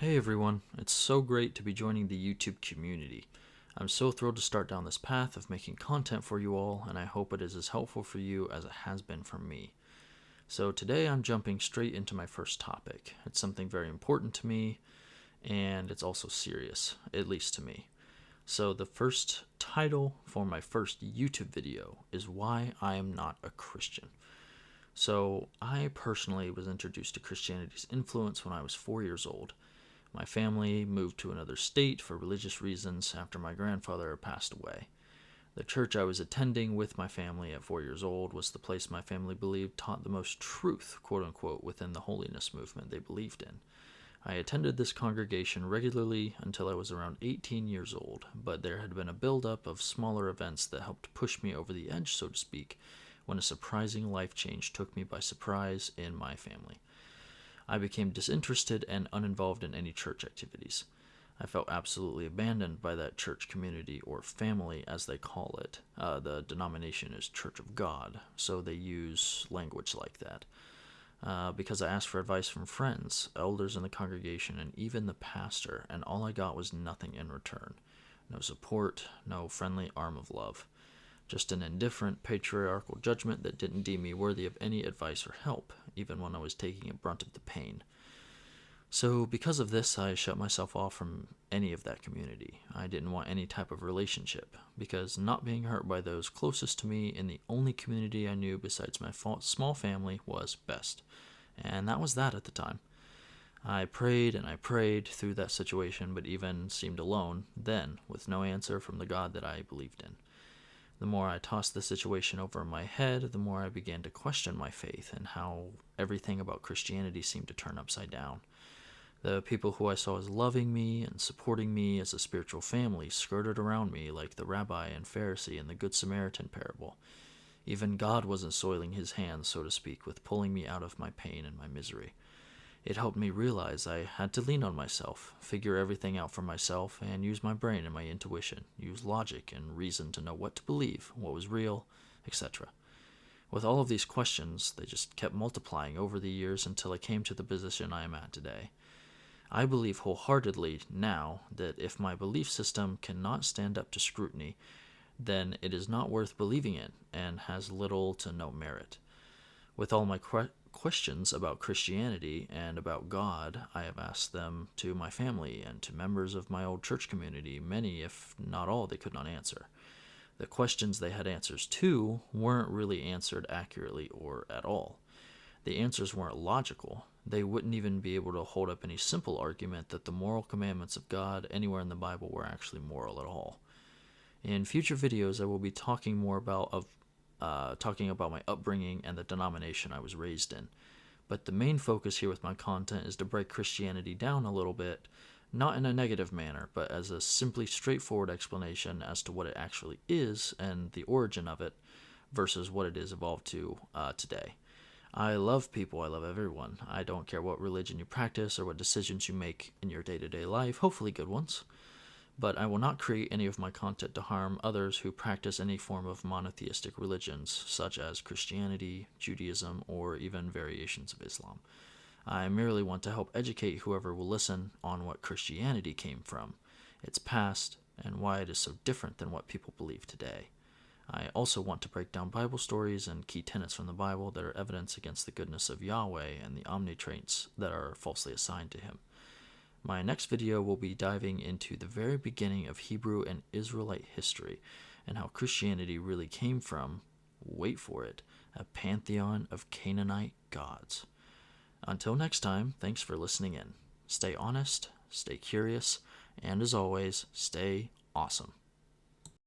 Hey everyone, it's so great to be joining the YouTube community. I'm so thrilled to start down this path of making content for you all, and I hope it is as helpful for you as it has been for me. So today I'm jumping straight into my first topic. It's something very important to me, and it's also serious, at least to me. So the first title for my first YouTube video is Why I Am Not a Christian. So I personally was introduced to Christianity's influence when I was 4 years old. My family moved to another state for religious reasons after my grandfather passed away. The church I was attending with my family at 4 years old was the place my family believed taught the most truth, quote unquote, within the holiness movement they believed in. I attended this congregation regularly until I was around 18 years old, but there had been a buildup of smaller events that helped push me over the edge, so to speak, when a surprising life change took me by surprise in my family. I became disinterested and uninvolved in any church activities. I felt absolutely abandoned by that church community, or family as they call it. The denomination is Church of God, so they use language like that. Because I asked for advice from friends, elders in the congregation, and even the pastor, and all I got was nothing in return. No support, no friendly arm of love. Just an indifferent, patriarchal judgment that didn't deem me worthy of any advice or help, even when I was taking a brunt of the pain. So, because of this, I shut myself off from any of that community. I didn't want any type of relationship, because not being hurt by those closest to me in the only community I knew besides my small family was best. And that was that at the time. I prayed and I prayed through that situation, but even seemed alone then, with no answer from the God that I believed in. The more I tossed the situation over in my head, the more I began to question my faith and how everything about Christianity seemed to turn upside down. The people who I saw as loving me and supporting me as a spiritual family skirted around me like the rabbi and Pharisee in the Good Samaritan parable. Even God wasn't soiling his hands, so to speak, with pulling me out of my pain and my misery. It helped me realize I had to lean on myself, figure everything out for myself, and use my brain and my intuition, use logic and reason to know what to believe, what was real, etc. With all of these questions, they just kept multiplying over the years until I came to the position I am at today. I believe wholeheartedly now that if my belief system cannot stand up to scrutiny, then it is not worth believing in and has little to no merit. With all my questions about Christianity and about God, I have asked them to my family and to members of my old church community. Many, if not all, they could not answer. The questions they had answers to weren't really answered accurately or at all. The answers weren't logical. They wouldn't even be able to hold up any simple argument that the moral commandments of God anywhere in the Bible were actually moral at all. In future videos, I will be talking more about my upbringing and the denomination I was raised in. But the main focus here with my content is to break Christianity down a little bit, not in a negative manner, but as a simply straightforward explanation as to what it actually is and the origin of it versus what it is evolved to today. I love people, I love everyone. I don't care what religion you practice or what decisions you make in your day-to-day life, hopefully good ones. But I will not create any of my content to harm others who practice any form of monotheistic religions, such as Christianity, Judaism, or even variations of Islam. I merely want to help educate whoever will listen on what Christianity came from, its past, and why it is so different than what people believe today. I also want to break down Bible stories and key tenets from the Bible that are evidence against the goodness of Yahweh and the omni-traits that are falsely assigned to him. My next video will be diving into the very beginning of Hebrew and Israelite history and how Christianity really came from, wait for it, a pantheon of Canaanite gods. Until next time, thanks for listening in. Stay honest, stay curious, and as always, stay awesome.